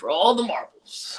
for all the marbles.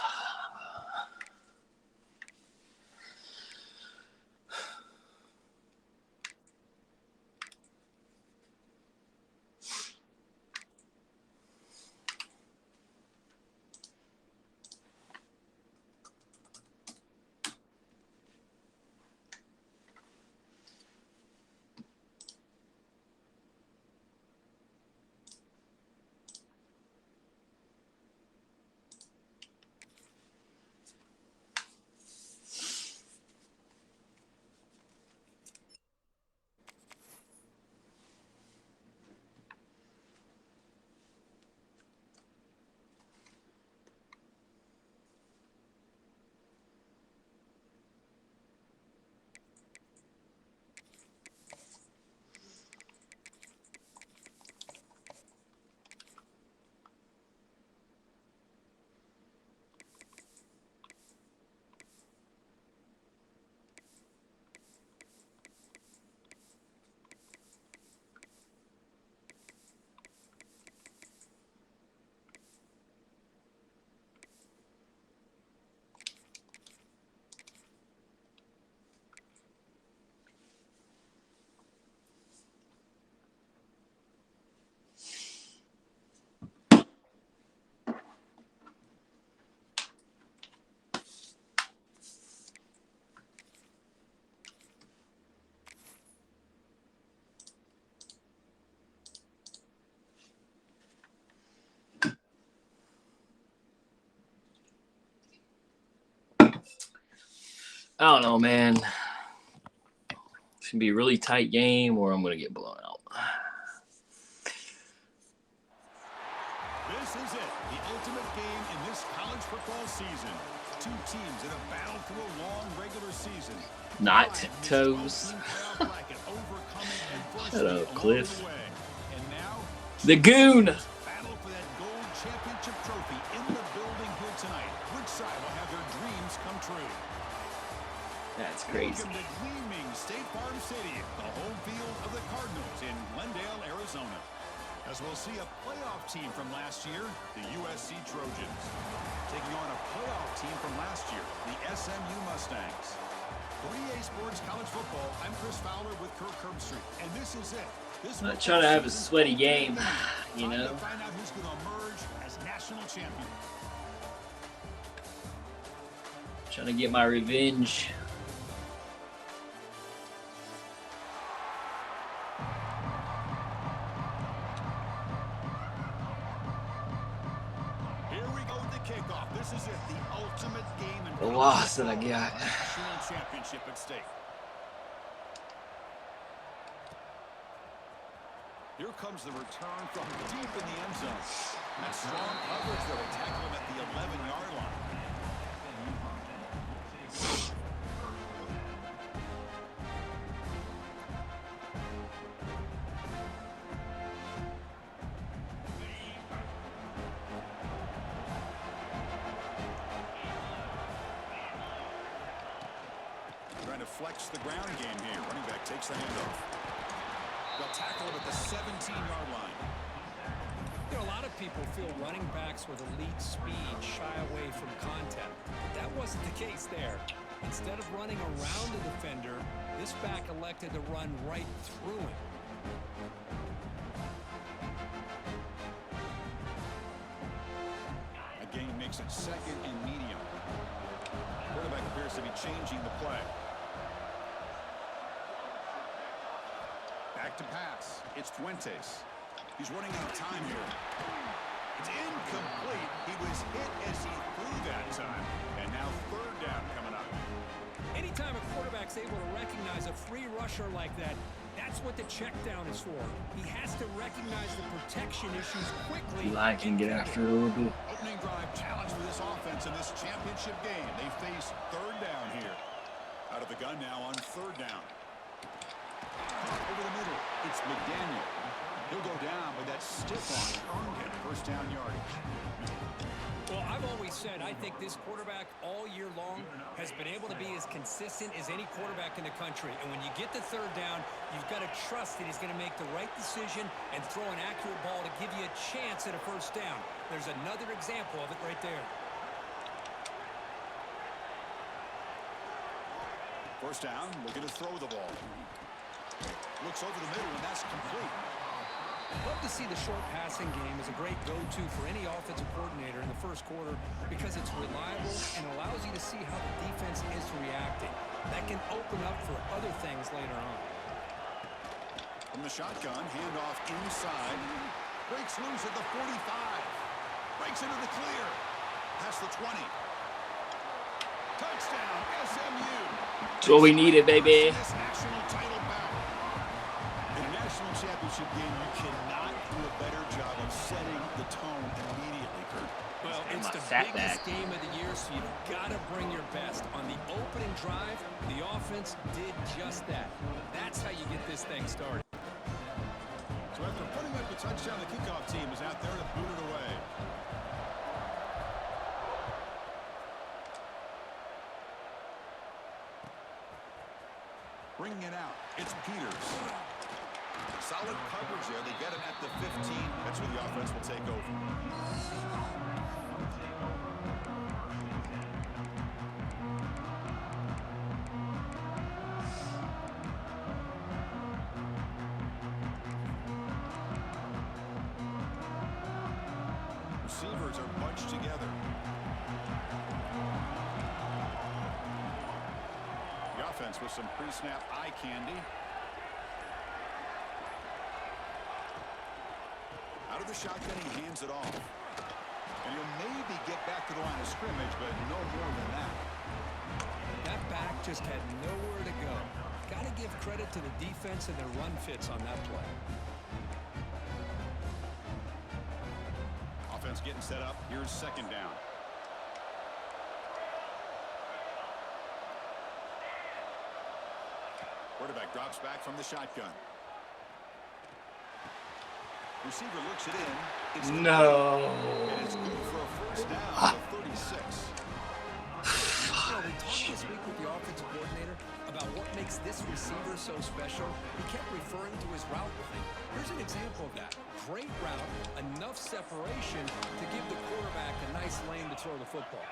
I don't know, man. It's going to be a really tight game or I'm going to get blown out. This is it, the ultimate game in this college football season. Two teams that have battled through a long regular season. Not toes. Shut up, Cliff. The Goon. Battle for that gold championship trophy in the building here tonight. Which side will have their dreams come true? That's crazy. Welcome to gleaming State Farm Stadium, the home field of the Cardinals in Glendale, Arizona. As we'll see a playoff team from last year, the USC Trojans, taking on a playoff team from last year, the SMU Mustangs. For EA Sports College Football, I'm Chris Fowler with Kirk Herbstreit, and this is it. I'm not trying to have a sweaty game, you know. To find out who's going to emerge as national champion. Trying to get my revenge. This is it, the ultimate game in the loss that I got. National championship at stake. Here comes the return from deep in the end zone. That strong coverage that will tackle him at the 11-yard line. Flex the ground game here. Running back takes the handoff. They'll tackle him at the 17-yard line. You know, a lot of people feel running backs with elite speed shy away from contact. But that wasn't the case there. Instead of running around the defender, this back elected to run right through him. A gain makes it second and medium. Quarterback appears to be changing the play. Back to pass. It's Fuentes. He's running out of time here. It's incomplete. He was hit as he threw that time. And now third down coming up. Anytime a quarterback's able to recognize a free rusher like that, that's what the check down is for. He has to recognize the protection issues quickly. I can get after it a little bit. Opening drive challenge for this offense in this championship game. They face third down here. Out of the gun now on third down. Over the middle, it's McDaniel. He'll go down, but that stiff arm earned him first first down yardage. Well, I've always said I think this quarterback all year long has been able to be as consistent as any quarterback in the country. And when you get the third down, you've got to trust that he's going to make the right decision and throw an accurate ball to give you a chance at a first down. There's another example of it right there. First down, looking to throw the ball. Looks over the middle, and that's complete. Love to see the short passing game as a great go-to for any offensive coordinator in the first quarter because it's reliable and allows you to see how the defense is reacting. That can open up for other things later on. From the shotgun, handoff inside. Breaks loose at the 45. Breaks into the clear. Past the 20. Touchdown, SMU. That's what we needed, baby. This national title bout. In a national championship game, you cannot do a better job of setting the tone immediately, Kurt. Well, it's the Fat biggest bag. game of the year, so you've got to bring your best. On the opening drive, the offense did just that. That's how you get this thing started. So after putting up the touchdown, the kickoff team is out there to boot it away. Bringing it out, it's Peters. Solid coverage there. They get him at the 15. That's where the offense will take over. Receivers are bunched together. The offense with some pre-snap eye candy. Out of the shotgun, he hands it off. And he'll maybe get back to the line of scrimmage, but no more than that. That back just had nowhere to go. Got to give credit to the defense and their run fits on that play. Offense getting set up. Here's second down. Quarterback drops back from the shotgun. Receiver looks it in. It's No. and it's good for a first down to 36. We talked this week with the offensive coordinator about what makes this receiver so special. He kept referring to his route running. Here's an example of that. Great route, enough separation to give the quarterback a nice lane to throw the football.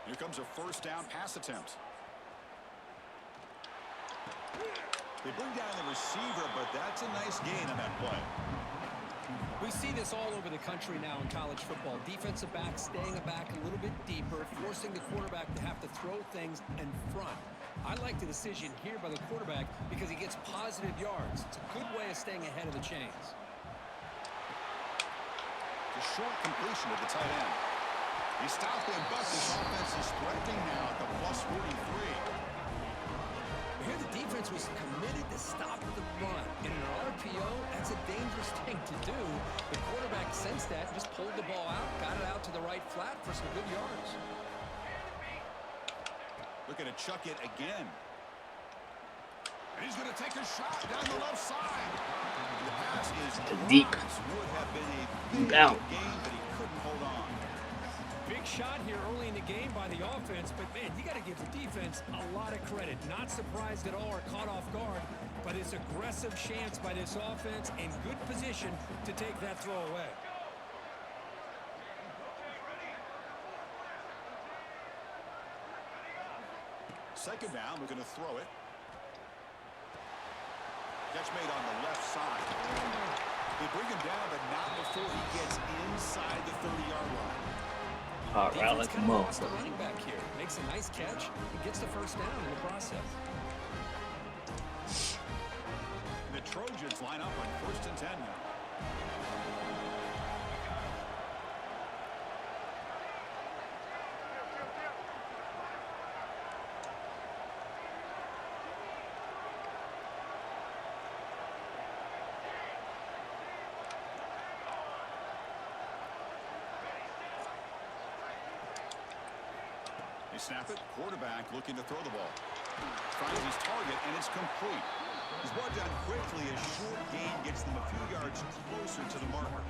Here comes a first down pass attempt. They bring down the receiver, but that's a nice gain on that play. We see this all over the country now in college football. Defensive backs staying back a little bit deeper, forcing the quarterback to have to throw things in front. I like the decision here by the quarterback because he gets positive yards. It's a good way of staying ahead of the chains. The short completion of the tight end. He stopped him, but this offense is threatening now at the plus 43. Here the defense was committed to stop the run. In an RPO, that's a dangerous thing to do. The quarterback sensed that, just pulled the ball out, got it out to the right flat for some good yards. Looking to chuck it again. And he's going to take a shot down the left side. The pass is Deep. would have been a big Down. game, but he couldn't hold on. Big shot here early in the game by the offense, but man, you got to give the defense a lot of credit. Not surprised at all or caught off guard, but it's aggressive chance by this offense in good position to take that throw away. Second down, we're going to throw it. Catch made on the left side. They bring him down, but not before he gets inside the 30-yard line. All right, let's Defense move. lost the running back here. Makes a nice catch and gets the first down in the process. The Trojans line up on 1st and 10 now. They snap it. Quarterback looking to throw the ball. Finds his target, and it's complete. He's brought down quickly as short gain gets them a few yards closer to the marker.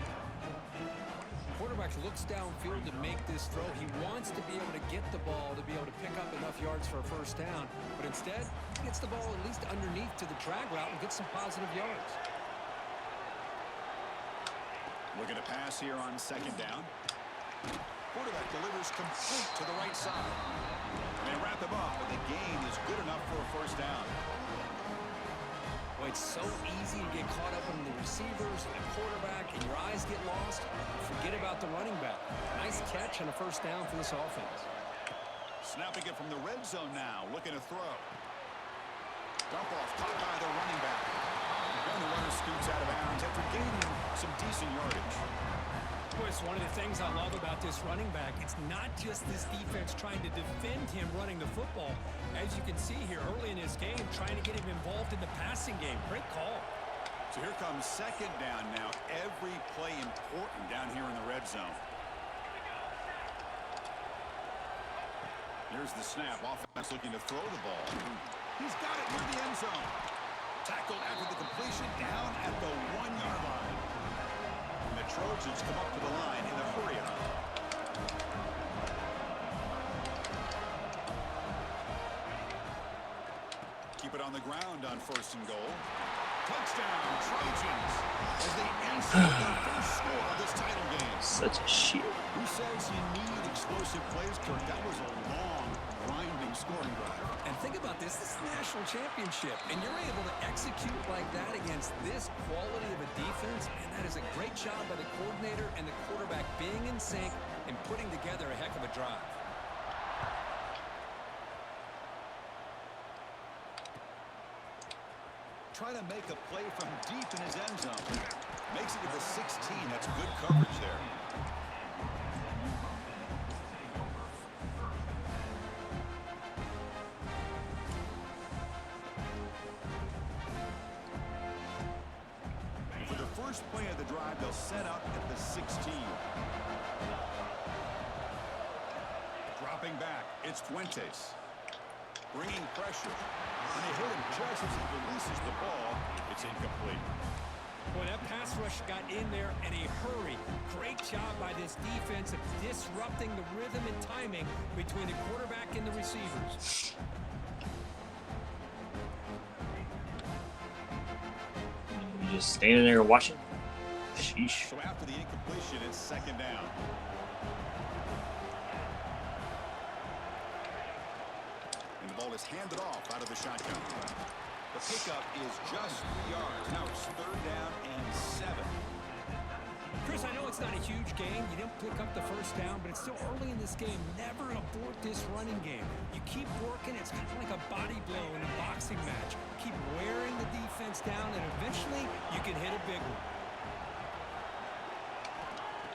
Quarterback looks downfield to make this throw. He wants to be able to get the ball to be able to pick up enough yards for a first down. But instead, he gets the ball at least underneath to the drag route and gets some positive yards. Looking to pass here on second down. Quarterback delivers complete to the right side. They wrap him up, but the gain is good enough for a first down. Boy, it's so easy to get caught up in the receivers and the quarterback, and your eyes get lost. Forget about the running back. Nice catch and a first down for this offense. Snapping it from the red zone now, looking to throw. Dump off, caught by the running back. And the runner scoots out of bounds after gaining some decent yardage. Boy, it's one of the things I love about this running back. It's not just this defense trying to defend him running the football. As you can see here early in his game, trying to get him involved in the passing game. Great call. So here comes second down now. Every play important down here in the red zone. Here's the snap. Offense looking to throw the ball. He's got it near the end zone. Tackled after the completion down at the 1-yard line. And the Trojans come up to the line in a hurry-up. Keep it on the ground on first and goal. Touchdown, Trojans, as they answer their first score of this title game. Such a shit. Who says you need explosive plays, Kirk? That was a long, grinding scoring drive. And think about this. This is a national championship, and you're able to execute like that against this quality of a defense, and that is a great job by the coordinator and the quarterback being in sync and putting together a heck of a drive. Trying to make a play from deep in his end zone. Makes it to the 16. That's good coverage there. For the first play of the drive, they'll set up at the 16. Dropping back, it's Fuentes. Bringing pressure. And they hit him just as he releases the ball. It's incomplete. Boy, that pass rush got in there in a hurry. Great job by this defense of disrupting the rhythm and timing between the quarterback and the receivers. You just standing there watching? Sheesh. So after the incompletion, it's second down. And the ball is handed off out of the shotgun. The pickup is just 3 yards. Now it's third down and 7. Chris, I know it's not a huge game. You didn't pick up the first down, but it's still early in this game. Never abort this running game. You keep working. It's kind of like a body blow in a boxing match. Keep wearing the defense down, and eventually you can hit a big one.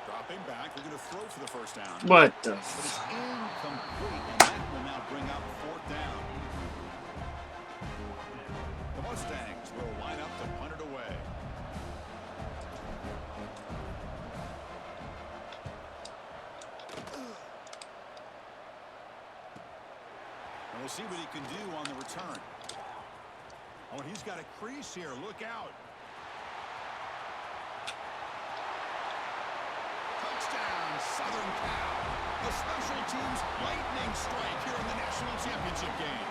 Dropping back. We're going to throw for the first down. What the? But it's incomplete, and that will now bring up fourth down. The Mustangs will line up to punt it away. And we'll see what he can do on the return. Oh, he's got a crease here. Look out. Touchdown, Southern Cal. The special teams lightning strike here in the national championship game.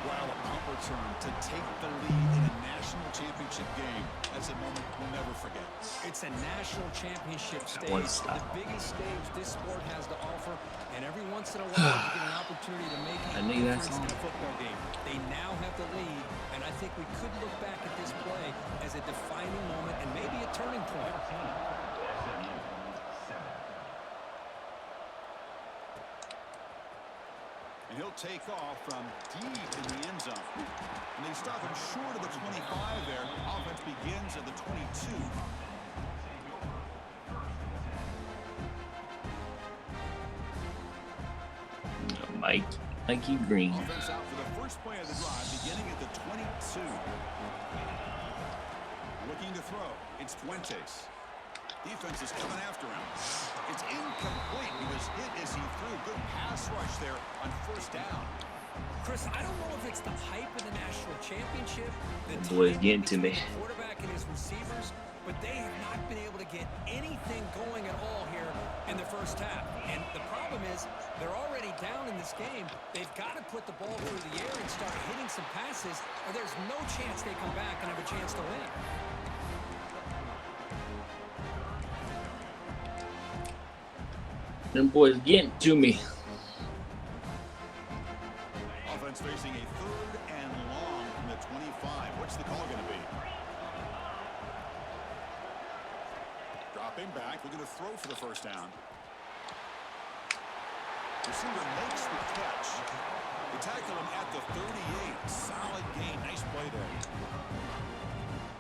Well, a punt return to take the lead in a national championship game. That's a moment we'll never forget. It's a national championship stage, One stop. the biggest stage this sport has to offer, and every once in a while you get an opportunity to make a difference in a football game. They now have the lead, and I think we could look back at this play as a defining moment and maybe a turning point. And he'll take off from deep in the end zone. And they stop him short of the 25 there. Offense begins at the 22. Mikey Green. Offense out for the first play of the drive, beginning at the 22. Looking to throw. It's Fuentes. Defense is coming after him. It's incomplete. He was hit as he threw. Good pass rush there on first down. Chris, I don't know if it's the hype of the national championship, the Boy, it's timing getting to me. between the quarterback and his receivers, but they have not been able to get anything going at all here in the first half. And the problem is they're already down in this game. They've got to put the ball through the air and start hitting some passes, or there's no chance they come back and have a chance to win. Them boys getting to me. Offense facing a 3rd and long from the 25. What's the call going to be? Dropping back, looking to throw for the first down. Receiver makes the catch. They tackle him at the 38. Solid gain. Nice play there.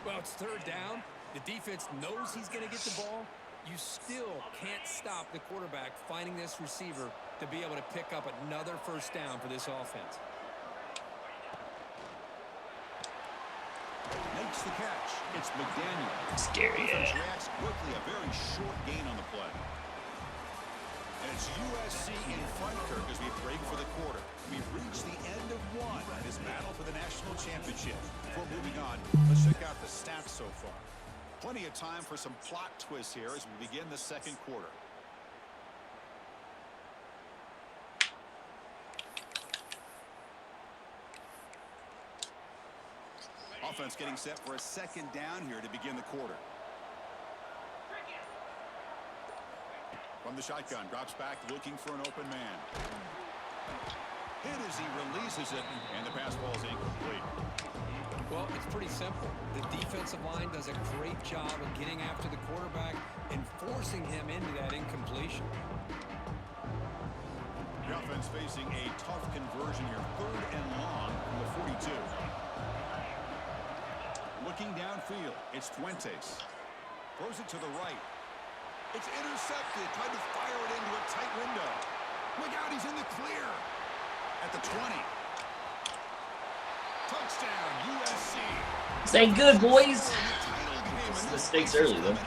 Well, it's 3rd down. The defense knows he's going to get the ball. You still can't stop the quarterback finding this receiver to be able to pick up another first down for this offense. Makes the catch. It's McDaniel. Scary, Defense yeah. reacts quickly. A very short gain on the play. And it's USC in front, Kirk, as we break for the quarter. We've reached the end of one in this battle for the national championship. Before moving on, let's check out the stats so far. Plenty of time for some plot twists here as we begin the second quarter. Offense getting set for a 2nd down here to begin the quarter. From the shotgun, drops back looking for an open man. Hit as he releases it, and the pass ball is incomplete. Well, it's pretty simple. The defensive line does a great job of getting after the quarterback and forcing him into that incompletion. The offense facing a tough conversion here. 3rd and long from the 42. Looking downfield, it's Fuentes. Throws it to the right. It's intercepted. Tried to fire it into a tight window. Look out, he's in the clear. At the 20. Touchdown, USC. This ain't good, boys. Mistakes early, though.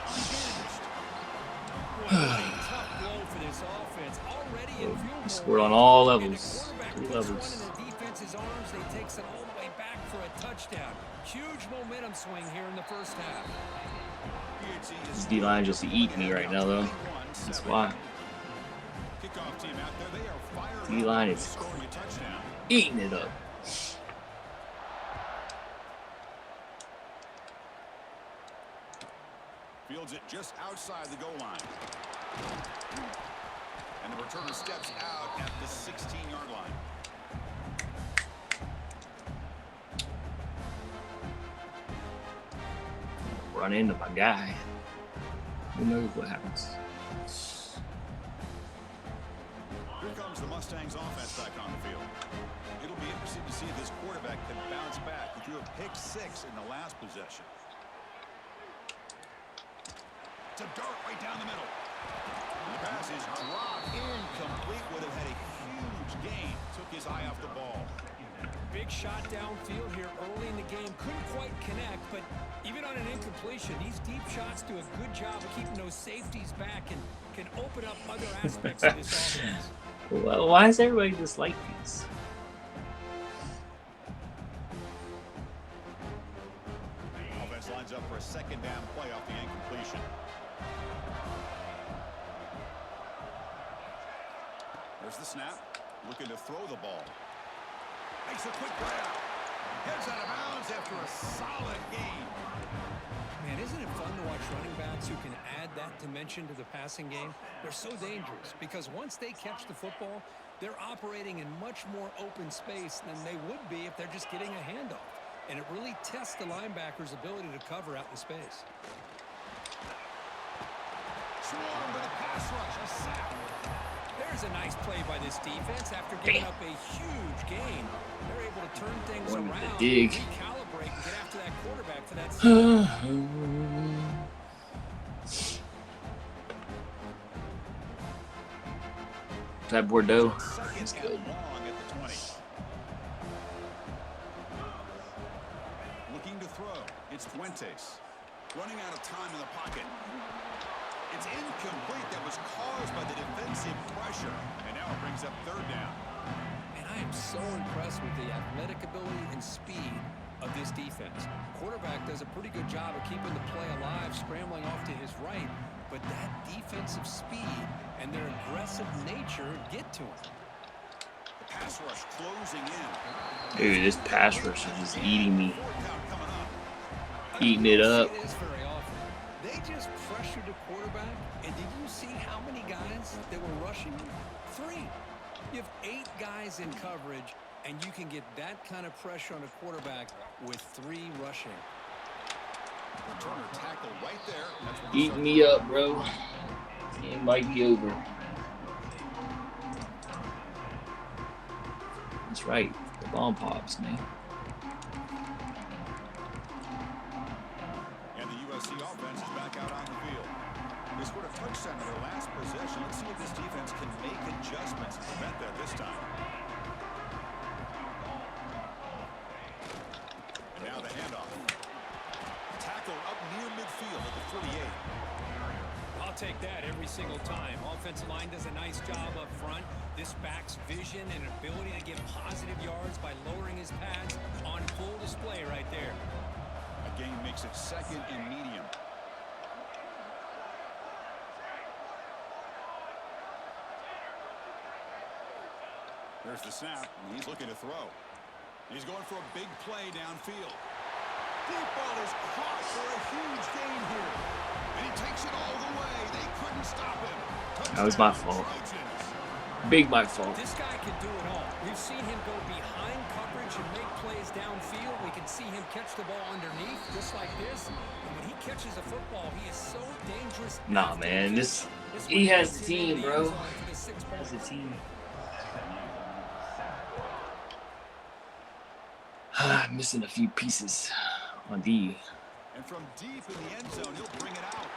Tough blow for this offense. Already in field Scored on all levels. 3 levels. the defense's arms, they takes it all the way back for a touchdown. Huge momentum swing here in the first half. This D-line just eating me right now, though. That's why. D-line is eating it up. Fields it just outside the goal line. And the returner steps out at the 16-yard line. Run into my guy. Who knows what happens? Here comes the Mustangs offense back on the field. It'll be interesting to see if this quarterback can bounce back. He threw a pick 6 in the last possession. It's a dart right down the middle. The pass is dropped. Incomplete. Would have had a huge gain. Took his eye off the ball. Big shot downfield here early in the game. Couldn't quite connect, but even on an incompletion, these deep shots do a good job of keeping those safeties back and can open up other aspects of this offense. Well, why is everybody just like these? Offense lines up for a 2nd down play off the incompletion. There's the snap. Looking to throw the ball. Makes a quick grab. Heads out of bounds after a solid gain. Man, isn't it fun to watch running backs who can add that dimension to the passing game? They're so dangerous because once they catch the football, they're operating in much more open space than they would be if they're just getting a handoff. And it really tests the linebacker's ability to cover out in space. Swarm with a pass rush. A sack. There's a nice play by this defense. After giving up a huge gain, they're able to turn things One with the around, dig. recalibrate, and get after that quarterback for that sack. That Bordeaux Second is and good. long at the 20. Looking to throw. It's Fuentes. Running out of time in the pocket. It's incomplete. That was caused by the defensive pressure. And now it brings up third down. And I am so impressed with the athletic ability and speed of this defense. Quarterback does a pretty good job of keeping the play alive, scrambling off to his right, but that defensive speed and their aggressive nature get to him. The pass rush closing in. Dude, this pass rush is just eating me. Eating it up. It is very often. They just pressured the quarterback, and did you see how many guys that were rushing? 3. You have 8 guys in coverage, and you can get that kind of pressure on a quarterback with 3 rushing. Returner tackle right there. That's Eating me up, bro. It might be over. That's right. The bomb pops, man. And the USC offense is back out on the field. They scored a touchdown in their last possession. Let's see if this defense can make adjustments to prevent that this time. And now the handoff. Tackle up near midfield at the 48. I'll take that every single time. Offensive line does a nice job up front. This back's vision and ability to get positive yards by lowering his pads on full display right there. A gain makes it second and medium. There's the snap, and he's looking to throw. He's going for a big play downfield. Deep ball is caught for a huge gain here. And he takes it all the way. They couldn't stop him. Touchdown, That was my fault. Trojans. Big my fault. This guy can do it all. We've seen him go behind coverage and make plays downfield. We can see him catch the ball underneath, just like this. And when he catches a football, he is so dangerous. Nah, man. He has a team, bro. Has a team. Missing a few pieces on D. And from deep in the end zone, he'll bring it out.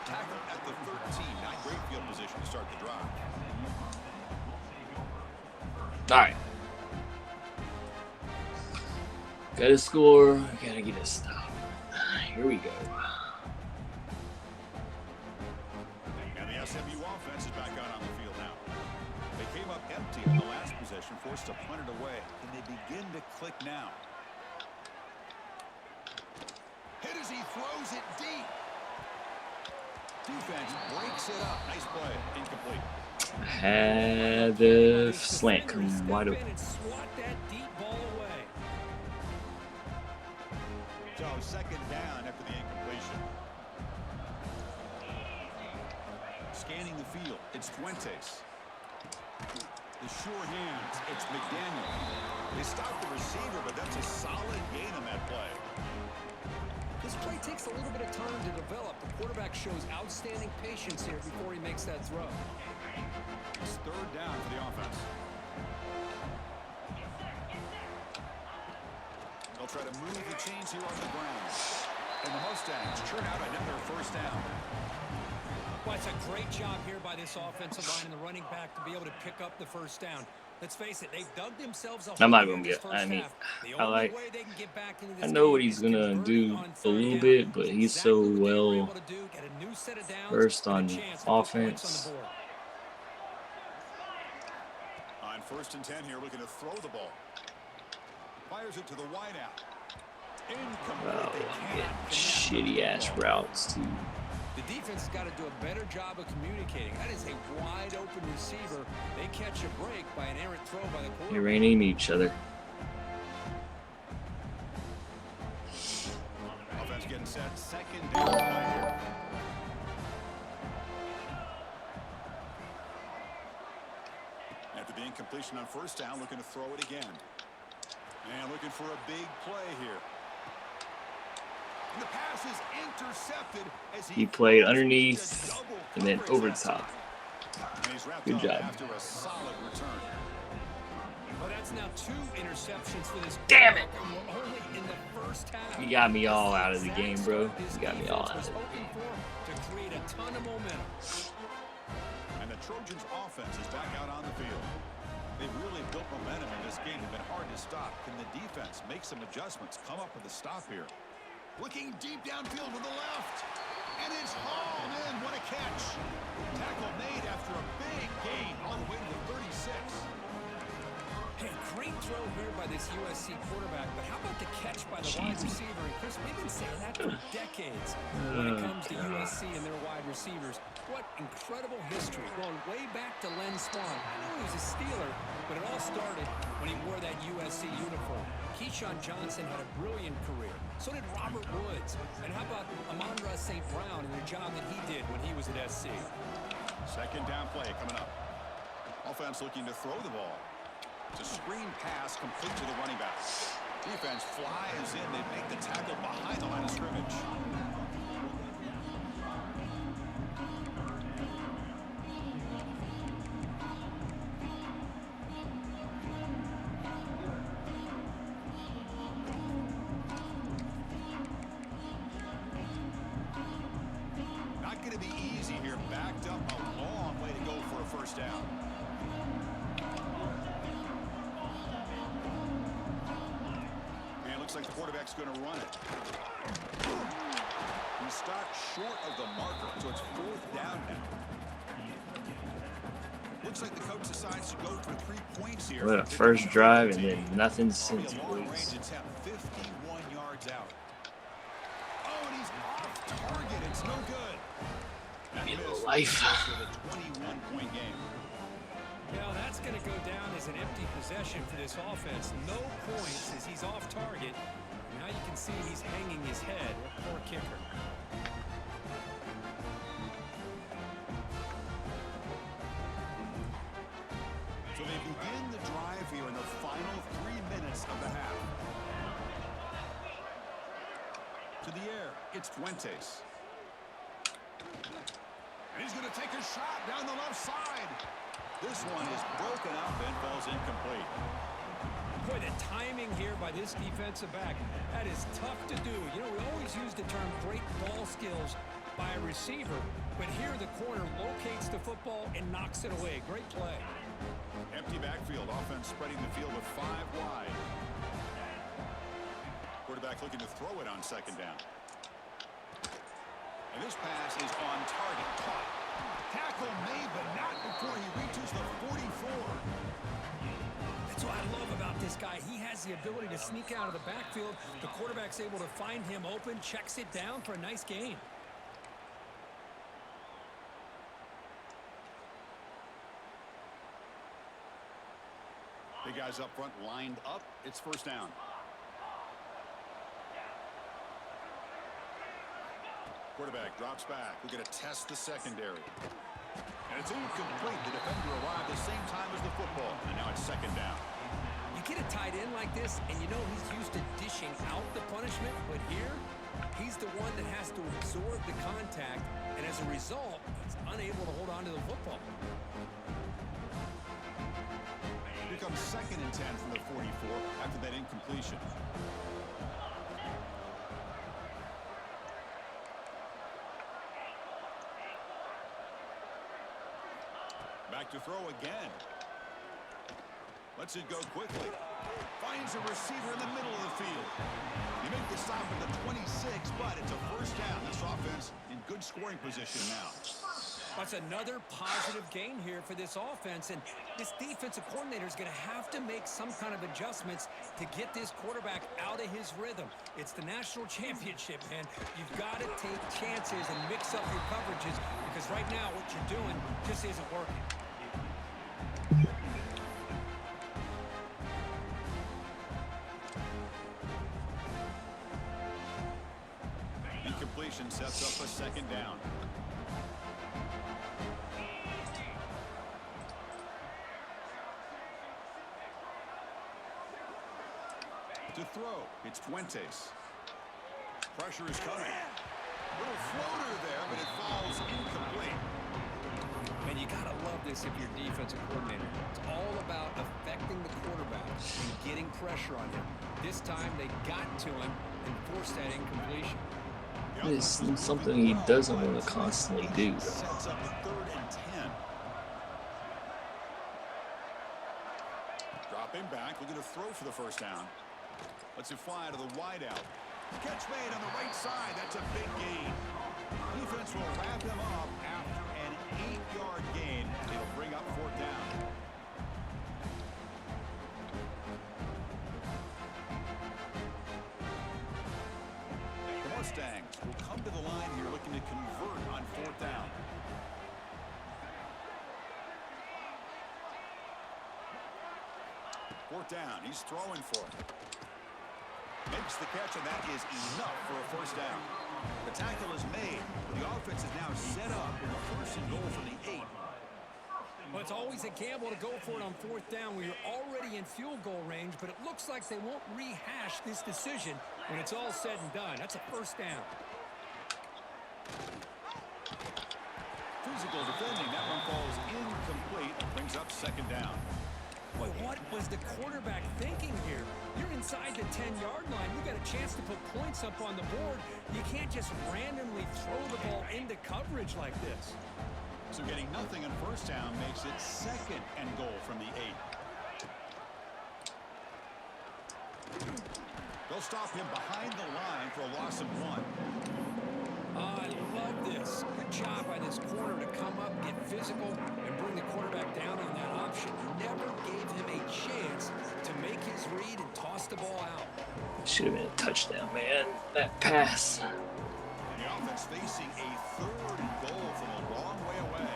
Tackle at the 13. Not great field position to start the drive. All right. Gotta score. Gotta get a stop. Here we go. And the SMU offense is back out on the field now. They came up empty on the last possession, forced to punt it away. And they begin to click now. Hit as he throws it deep. Defense breaks it up. Nice play. Incomplete. Had the slant come wide open. Swat that deep ball away. So second down after the incompletion. Scanning the field. It's Fuentes. The sure hands. It's McDaniel. They stopped the receiver, but that's a solid gain on that play. This play takes a little bit of time to develop. The quarterback shows outstanding patience here before he makes that throw. It's third down for the offense. They'll try to move the chains here on the ground. And the Mustangs churn out another first down. Well, it's a great job here by this offensive line and the running back to be able to pick up the first down. Let's face it, they've dug themselves a hole. I'm not gonna get. I mean, I know what he's gonna do a little bit, but he's so well versed on offense. On 1st and 10 here, looking to throw the ball. Fires it to the wideout. Wow, shitty ass routes too. The defense has got to do a better job of communicating. That is a wide open receiver. They catch a break by an errant throw by the quarterback. They ran into each other. Offense getting set. Second down right here. After the incompletion on first down, looking to throw it again. And looking for a big play here. And the pass is intercepted as He played underneath and then over the top. Good job. After a solid return. Well, that's now 2 interceptions for this. Damn it! Only in the first half. You got me all out of the game, bro. You got me all out of it. To create a ton of momentum. And the Trojans offense is back out on the field. They've really built momentum in this game. It's been hard to stop. Can the defense make some adjustments? Come up with a stop here. Looking deep downfield to the left. And it's hauled in. What a catch. Tackle made after a big gain all the way to the 36. throw here by this USC quarterback, but how about the catch by the wide receiver? And Chris, we've been saying that for decades when it comes to USC and their wide receivers. What incredible history, going way back to Len Swan. I know he was a Steeler, but it all started when he wore that USC uniform. Keyshawn Johnson had a brilliant career. So did Robert Woods. And how about R2C and the job that he did when he was at SC? Second down play coming up. Offense looking to throw the ball. It's a screen pass complete to the running back. Defense flies in. They make the tackle behind the line of scrimmage. Not going to be easy here. Backed up a long way to go for a first down. Looks like the quarterback's going to run it. He stopped short of the marker, so it's fourth down now. Looks like the coach decides to go for 3 points here. What a first drive and then nothing since, Long boys. range attempt, 51 yards out. Oh, and he's off target. It's no good. That missed. Life. With a 21-point game. Now that's going to go down as an empty possession for this offense. No points as he's off target. Now you can see he's hanging his head. Poor kicker. So they begin the drive here in the final 3 minutes of the half. To the air, it's Fuentes. And he's going to take a shot down the left side. This one is broken up and falls incomplete. Boy, the timing here by this defensive back, that is tough to do. You know, we always use the term great ball skills by a receiver, but here the corner locates the football and knocks it away. Great play. Empty backfield, offense spreading the field with 5 wide. Quarterback looking to throw it on second down. And this pass is on target. Caught. Tackle made, but not before he reaches the 44. That's what I love about this guy. He has the ability to sneak out of the backfield. The quarterback's able to find him open, checks it down for a nice gain. The guys up front lined up. It's first down. Quarterback drops back. We're going to test the secondary. And it's incomplete. The defender arrived the same time as the football. And now it's second down. You get a tight end like this, and you know he's used to dishing out the punishment, but here, he's the one that has to absorb the contact, and as a result, he's unable to hold on to the football. Here comes second and 10 from the 44 after that incompletion. Back to throw again. Lets it go quickly. Finds a receiver in the middle of the field. You make the stop at the 26, but it's a first down. This offense in good scoring position now. That's another positive gain here for this offense, and this defensive coordinator is going to have to make some kind of adjustments to get this quarterback out of his rhythm. It's the national championship, man. You've got to take chances and mix up your coverages, because right now what you're doing just isn't working. Incompletion sets up a second down. To throw, it's Fuentes. Pressure is coming. Little floater there, but it falls incomplete. And you gotta love this if you're defensive coordinator. It's all about affecting the quarterback and getting pressure on him. This time they got to him and forced that incompletion. It's something he doesn't want to constantly do. Sets up a 3rd and 10. Dropping back, looking to throw for the first down. Lets it fly to the wideout. Catch made on the right side. That's a big gain. Defense will wrap them up after an 8-yard gain. It'll bring up 4th down. Mustangs will come to the line here looking to convert on 4th down. Fourth down, he's throwing for it. Makes the catch, and that is enough for a 1st down. The tackle is made. The offense is now set up with a 1st and goal from the 8. Well, it's always a gamble to go for it on 4th down where you're already in field goal range, but it looks like they won't rehash this decision when it's all said and done. That's a 1st down. Physical defending. That one falls incomplete. Brings up 2nd down. Boy, what was the quarterback thinking here? You're inside the 10-yard line. You got a chance to put points up on the board. You can't just randomly throw the ball into coverage like this. So getting nothing on 1st down makes it 2nd and goal from the 8. They'll stop him behind the line for a loss of 1. I love this. Good job by this corner to come up, get physical, and bring the quarterback down on that option. Never gave him a chance to make his read and toss the ball out. Should have been a touchdown, man. That pass. And the offense facing a 3rd and goal from a long way away.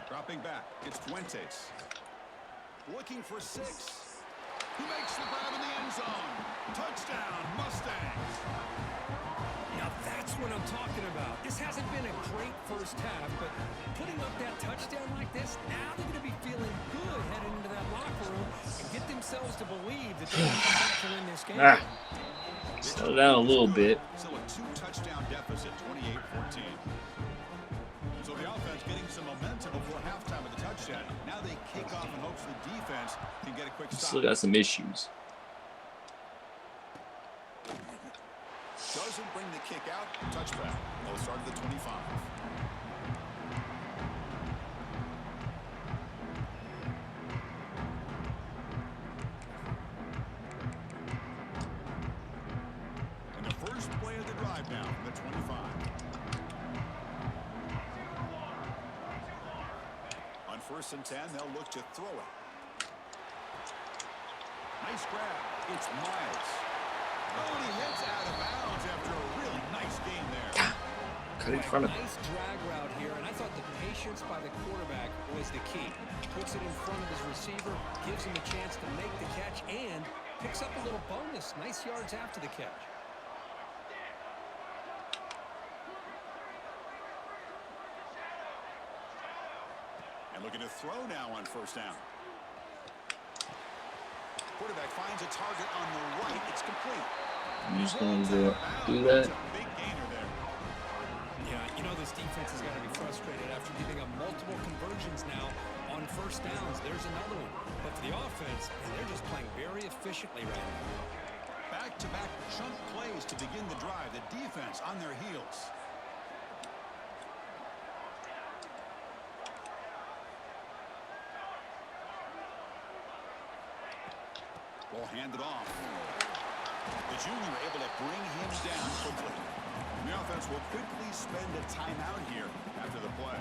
Dropping back, it's Fuentes. Looking for 6. He makes the grab in the end zone. Touchdown, Mustangs. Now that's what I'm talking about. This hasn't been a great 1st half, but putting up that touchdown like this, now they're going to be feeling good heading into that locker room and get themselves to believe that they can come back to win this game. Slow down a little bit. Still a 2-touchdown deficit, 28-14. So the offense getting some momentum before halftime with the touchdown. Now they kick off in hopes the defense can get a quick stop. Still got some issues. Doesn't bring the kick out. Touchback. They'll start at the 25. And the first play of the drive now from the 25. On 1st and 10, they'll look to throw it. Nice grab. It's Miles. Oh, and he hits out of bounds after a really nice game there. Cut in front of him. Nice drag route here, and I thought the patience by the quarterback was the key. Puts it in front of his receiver, gives him a chance to make the catch, and picks up a little bonus. Nice yards after the catch. And looking to throw now on 1st down. Quarterback finds a target on the right. It's complete. I'm just going to do that. Big gainer there. Yeah, you know this defense has got to be frustrated after giving up multiple conversions now on 1st downs. There's another one. But for the offense, they're just playing very efficiently right now. Back-to-back chunk plays to begin the drive. The defense on their heels. Ball handed off. The junior able to bring him down quickly. The offense will quickly spend a timeout here after the play.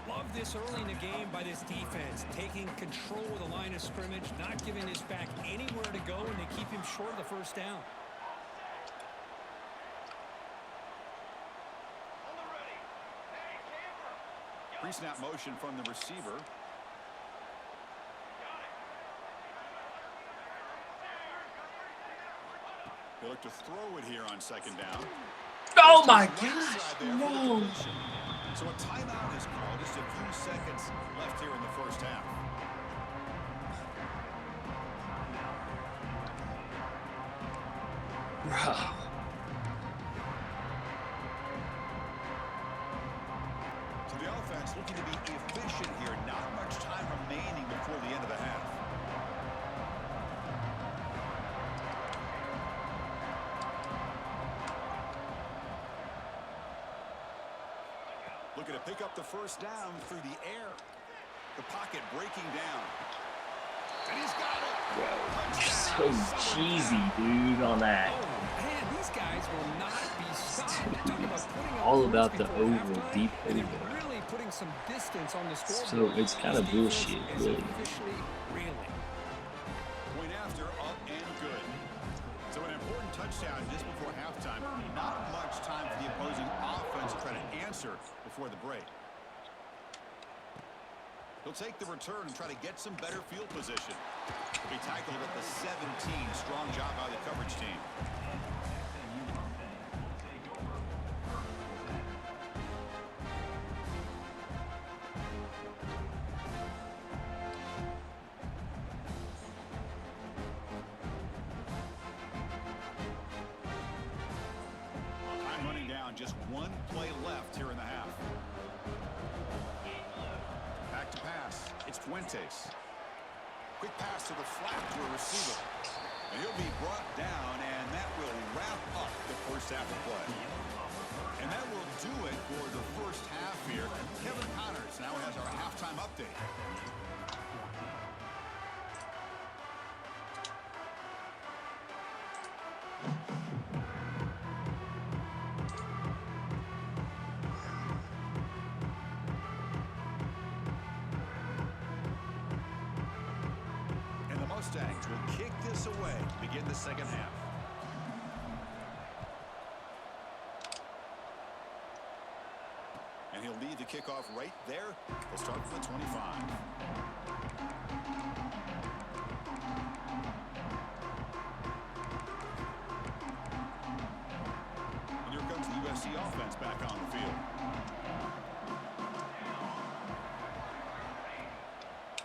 Love this early in the game by this defense, taking control of the line of scrimmage, not giving this back anywhere to go, and they keep him short of the 1st down. Pre-snap motion from the receiver. They look to throw it here on 2nd down. Oh my gosh, no. So a timeout is called. Just a few seconds left here in the 1st half. Bro. So the offense looking to be efficient here. Not much time remaining before the end of the half. Looking to pick up the 1st down through the air. The pocket breaking down. And he's got it. Bro, you're so cheesy, dude, on that. Oh, man, these guys will not be stopped. Talk about putting up All points about the before over, halftime, deep and over. they're really putting some distance on the scoreboard. So it's kind of bullshit, really. Officially reeling. Point after, up and good. So an important touchdown just before halftime. Not much time for the opposing offense to try to answer before the break. He'll take the return and try to get some better field position. He tackled at the 17. Strong job by the coverage team. Time running down. Just one play left here in the half. Back to pass. It's Fuentes. Quick pass to the flat to a receiver. And he'll be brought down, and that will wrap up the first half of play. And that will do it for the first half here. Kevin Connors now has our halftime update. Mustangs will kick this away to begin the second half. And he'll lead the kickoff right there. They'll start from the 25. And here comes the USC offense back on the field.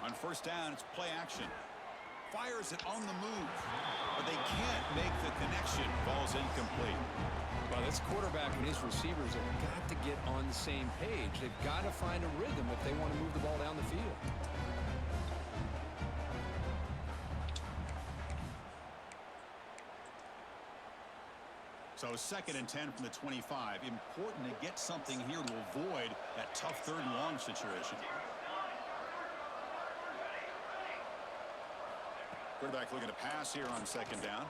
On first down, it's play action. Fires it on the move, but they can't make the connection. Ball's incomplete. Well, this quarterback and his receivers have got to get on the same page. They've got to find a rhythm if they want to move the ball down the field. So 2nd and 10 from the 25. Important to get something here to avoid that tough 3rd and long situation. Quarterback looking to pass here on 2nd down.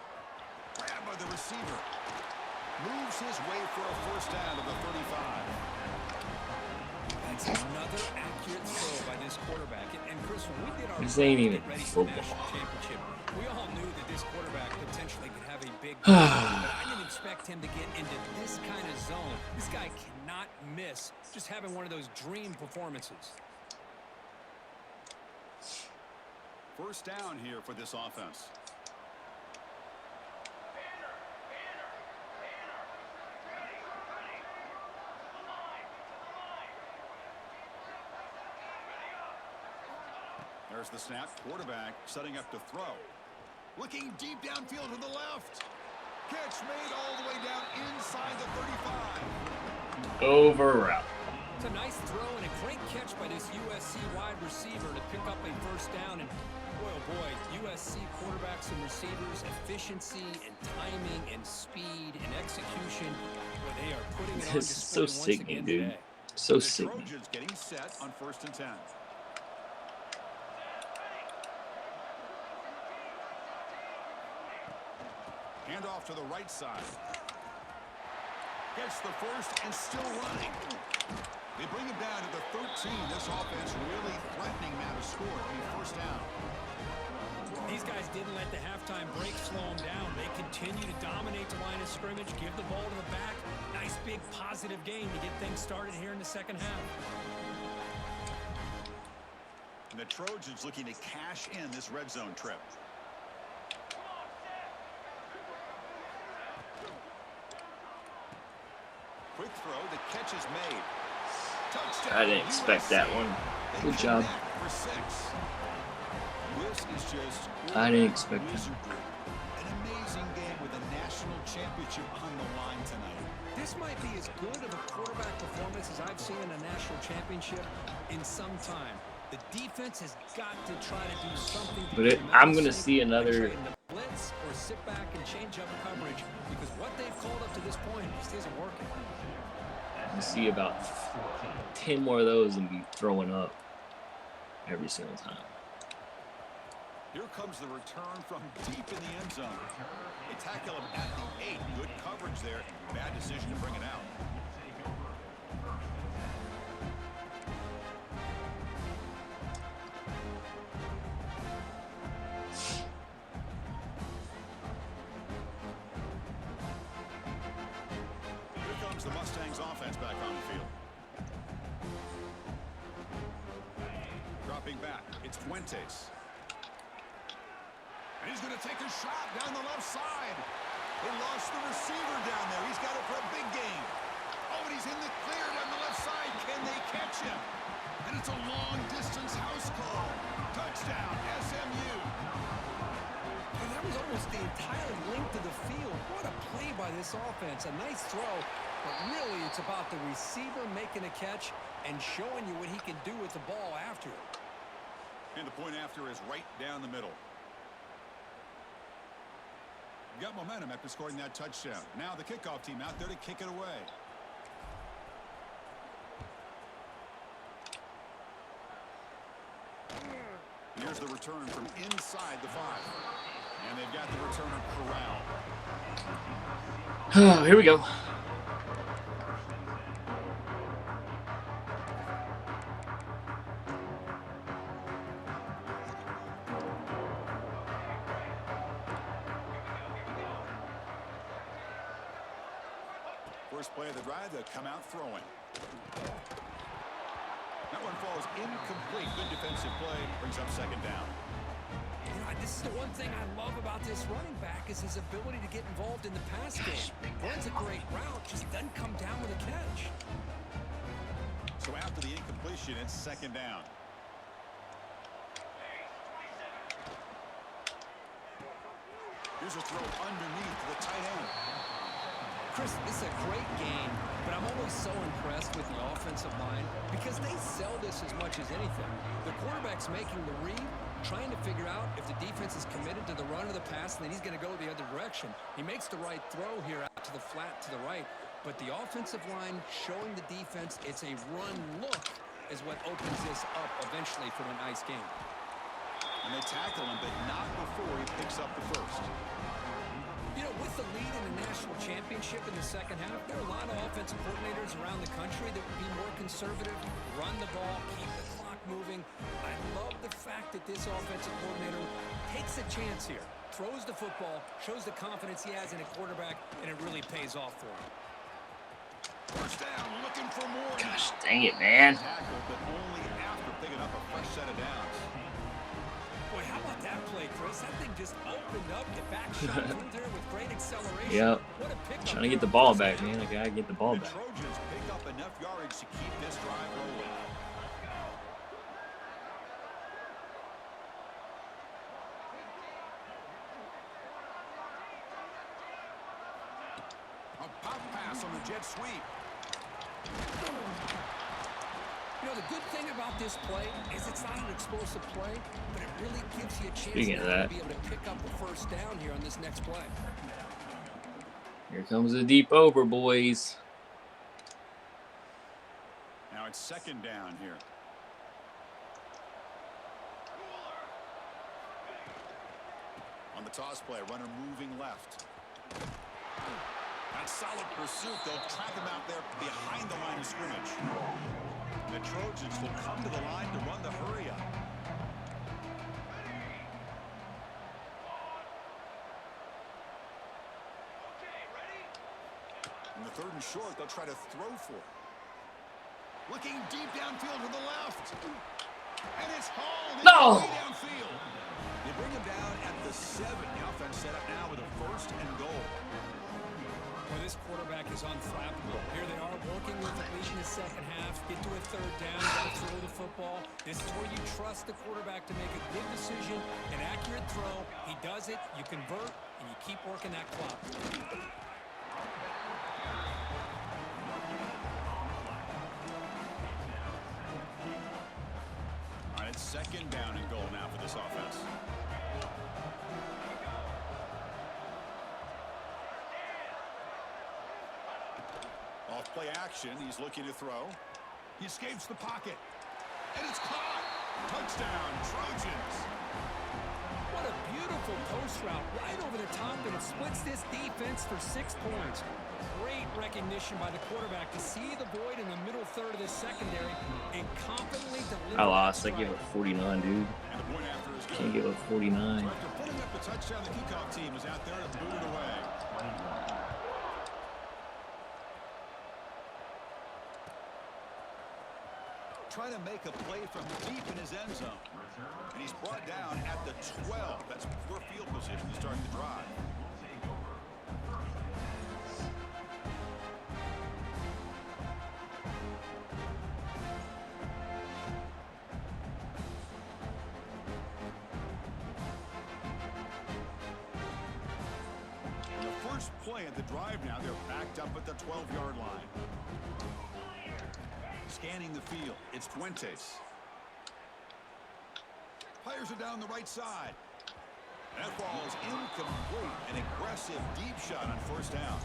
Grab by the receiver. Moves his way for a first down to the 35. That's another accurate throw by this quarterback. And Chris, when we did our this ain't even ready for the football. national championship, we all knew that this quarterback potentially could have a big game, but I didn't expect him to get into this kind of zone. This guy cannot miss just having one of those dream performances. First down here for this offense. There's the snap. Quarterback setting up to throw. Looking deep downfield to the left. Catch made all the way down inside the 35. Over route. It's a nice throw and a great catch by this USC wide receiver to pick up a first down. And boy, oh boy, USC quarterbacks and receivers, efficiency and timing and speed and execution. Boy, they are putting it on This is so display once sickening, again dude. today. So The sickening. Trojans getting set on 1st and 10. Hand off to the right side. Gets the first and still running. They bring him down to the 13. This offense really threatening now to score. First down. These guys didn't let the halftime break slow them down. They continue to dominate the line of scrimmage, give the ball to the back. Nice big positive gain to get things started here in the second half. And the Trojans looking to cash in this red zone trip. Quick throw, the catch is made. Touchdown, I didn't expect that one. Good job. For 6. This is just I didn't expect that. wizardry. An amazing game with a national championship on the line tonight. This might be as good of a quarterback performance as I've seen in a national championship in some time. The defense has got to try to do something. But I'm going to see another blitz or sit back and change up coverage because what they've called up to this point just isn't working. see about 10 more of those and be throwing up every single time. Here comes the return from deep in the end zone. They tackle him at the 8. Good coverage there. Bad decision to bring it out. brings the Mustangs offense back on the field. Dropping back, it's Fuentes. And he's going to take a shot down the left side. They lost the receiver down there. He's got it for a big gain. Oh, and he's in the clear down the left side. Can they catch him? And it's a long-distance house call. Touchdown, SMU. And that was almost the entire length of the field. What a play by this offense. A nice throw, but really it's about the receiver making a catch and showing you what he can do with the ball after it. And the point after is right down the middle. Got momentum after scoring that touchdown. Now the kickoff team out there to kick it away. Here's the return from inside the 5. And they've got the returner corralled. Oh, here we go. First play of the drive, they'll come out throwing. That one falls incomplete. Good defensive play. Brings up second down. You know, this is the one thing I love about this running back is his ability to get involved in the pass game. Runs a great route, just doesn't come down with a catch. So after the incompletion, it's second down. Here's a throw underneath the tight end. Chris, this is a great game, but I'm always so impressed with the offensive line because they sell this as much as anything. The quarterback's making the read, trying to figure out if the defense is committed to the run or the pass, and then he's going to go the other direction. He makes the right throw here out to the flat to the right, but the offensive line showing the defense it's a run look is what opens this up eventually for a nice game. And they tackle him, but not before he picks up the first. You know, with the lead in the national championship in the second half, there are a lot of offensive coordinators around the country that would be more conservative, run the ball, keep the clock moving. I love the fact that this offensive coordinator takes a chance here, throws the football, shows the confidence he has in a quarterback, and it really pays off for him. First down, looking for more. Gosh, dang it, man. Tackle, but only after picking up a fresh set of downs. Boy, how about that play, Chris? That thing just opened up. The back shot through there with great acceleration. Yep. What a pickup. Trying to get the ball back, man. I gotta get the ball The back. Trojans pick up enough yardage to keep this drive rolling. A pop pass on the jet sweep. You know, the good thing about this play is it's not an explosive play, but it really gives you a chance Speaking of that, to be able to pick up the first down here on this next play. here comes the deep over, boys. Now it's second down here. On the toss play, runner moving left. That's solid pursuit. They'll trap him out there behind the line of scrimmage. The Trojans will come to the line to run the hurry up. In the third and short, they'll try to throw for it. Looking deep downfield to the left. And it's hauled way downfield. They bring him down at the 7. The offense set up now with a first and goal. Well, this quarterback is unflappable. Here they are working with the lead in the second half. Get to a third down, got to throw the football. This is where you trust the quarterback to make a good decision, an accurate throw. He does it, you convert, and you keep working that clock. All right, it's second down and goal now for this offense. Off play action, he's looking to throw. He escapes the pocket. And it's caught. Touchdown, Trojans. What a beautiful post route right over the top, and it splits this defense for 6 points. Great recognition by the quarterback to see the void in the middle third of the secondary and confidently deliver. I lost. I gave up 49, dude. And the point after is Can't give up 49. So after putting up the touchdown, the kickoff team is out there to boot it away. trying to make a play from deep in his end zone. And he's brought down at the 12. That's poor field position to start the drive. Play at the drive now. They're backed up at the 12-yard line. Scanning the field. It's Fuentes. Fires it down the right side. That ball is incomplete. An aggressive deep shot on first down.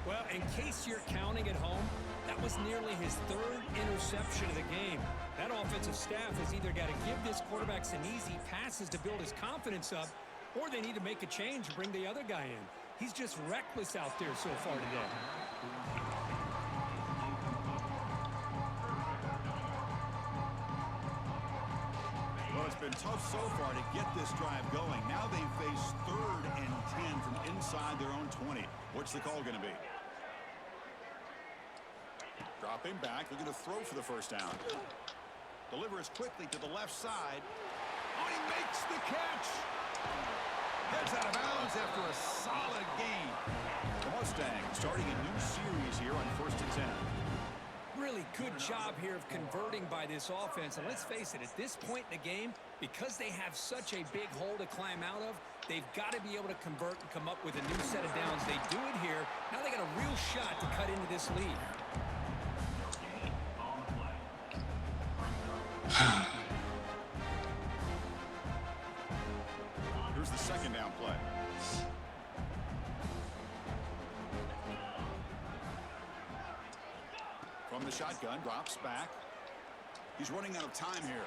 Well, in case you're counting at home, that was nearly his third interception of the game. That offensive staff has either got to give this quarterback some easy passes to build his confidence up, or they need to make a change and bring the other guy in. He's just reckless out there so far today. Well, it's been tough so far to get this drive going. Now they face 3rd and 10 from inside their own 20. What's the call going to be? Dropping back, looking to throw for the first down. Delivers quickly to the left side. Oh, he makes the catch. Heads out of bounds after a solid gain. The Mustangs starting a new series here on 1st and 10. Really good job here of converting by this offense. And let's face it, at this point in the game, because they have such a big hole to climb out of, they've got to be able to convert and come up with a new set of downs. They do it here. Now they got a real shot to cut into this lead. Here's the second down play. From the shotgun, drops back. He's running out of time here.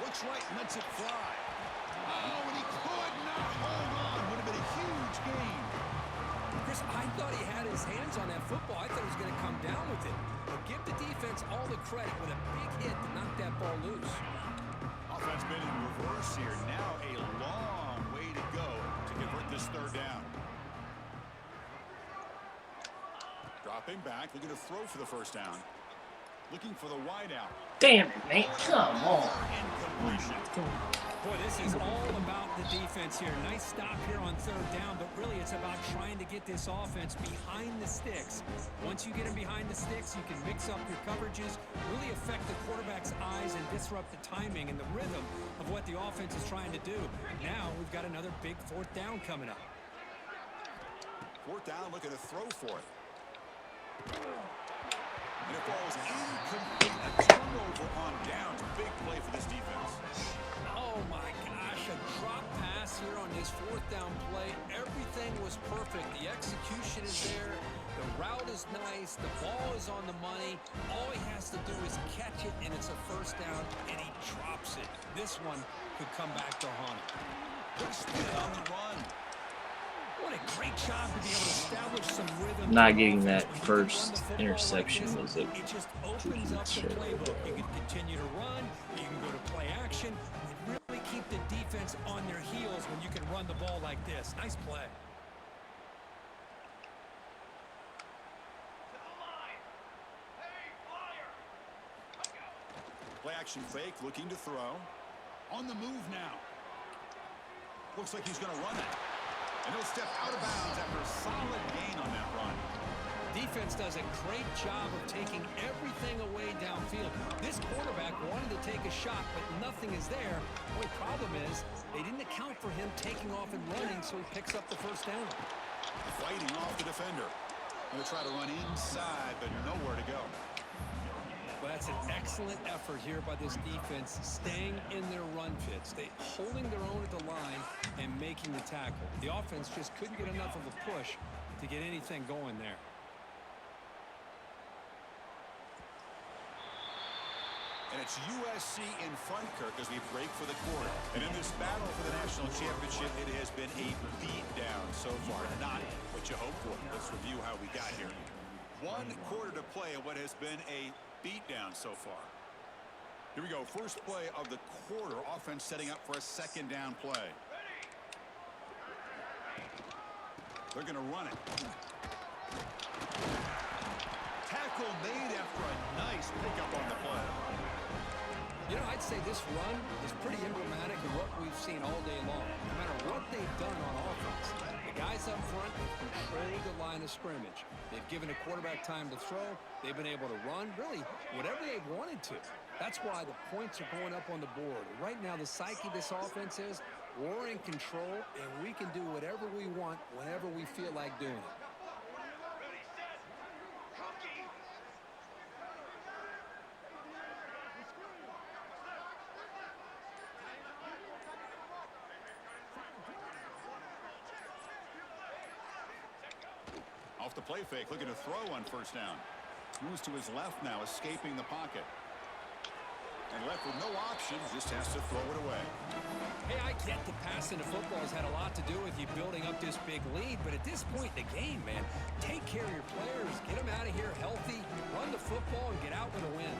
Looks right, lets it fly. Oh, and he could not hold on. Would have been a huge gain. Chris, I thought he had his hands on that football. I thought he was going to come down with it. But give the defense all the credit with a big hit to knock that ball loose. Offense been in reverse here. Now a long way to go to convert this 3rd down. Dropping back, looking to throw for the first down. Looking for the wide out. Damn it, man. Come on. Boy, this is all about the defense here. Nice stop here on 3rd down, but really it's about trying to get this offense behind the sticks. Once you get them behind the sticks, you can mix up your coverages, really affect the quarterback's eyes and disrupt the timing and the rhythm of what the offense is trying to do. Now we've got another big 4th down coming up. 4th down, looking to throw for it. And it falls incomplete. A turnover on downs. Big play for this defense. Oh my gosh, a drop pass here on this 4th down play. Everything was perfect. The execution is there. The route is nice. The ball is on the money. All he has to do is catch it, and it's a 1st down, and he drops it. This one could come back to haunt him. Good spin on the run. What a great job to be able to establish some rhythm. Not getting that first interception was a it just opens up the playbook. You can continue to run, you can go to play action, and really keep the defense on their heels when you can run the ball like this. Nice play. Play action fake, looking to throw. On the move now. Looks like he's going to run it. And he'll step out of bounds after a solid gain on that run. Defense does a great job of taking everything away downfield. This quarterback wanted to take a shot, but nothing is there. The only problem is they didn't account for him taking off and running, so he picks up the 1st down. Fighting off the defender. Going to try to run inside, but nowhere to go. Well, that's an excellent effort here by this defense, staying in their run fits. They holding their own at the line and making the tackle. The offense just couldn't get enough of a push to get anything going there. And it's USC in front, Kirk, as we break for the quarter. And in this battle for the national championship, it has been a beatdown so far. Not what you hoped for. Let's review how we got here. 1 quarter to play in what has been a beatdown so far. Here we go. First play of the quarter. Offense setting up for a 2nd down play. They're going to run it. Tackle made after a nice pickup on the play. You know, I'd say this run is pretty emblematic of what we've seen all day long. No matter what they've done on offense, the guys up front have controlled the line of scrimmage. They've given a quarterback time to throw. They've been able to run, really, whatever they've wanted to. That's why the points are going up on the board. Right now, the psyche of this offense is we're in control, and we can do whatever we want whenever we feel like doing it. Off the play fake, looking to throw on first down. Moves to his left now, escaping the pocket. And left with no option, just has to throw it away. Hey, I get the passing of football has had a lot to do with you building up this big lead, but at this point in the game, man, take care of your players, get them out of here healthy, run the football, and get out with a win.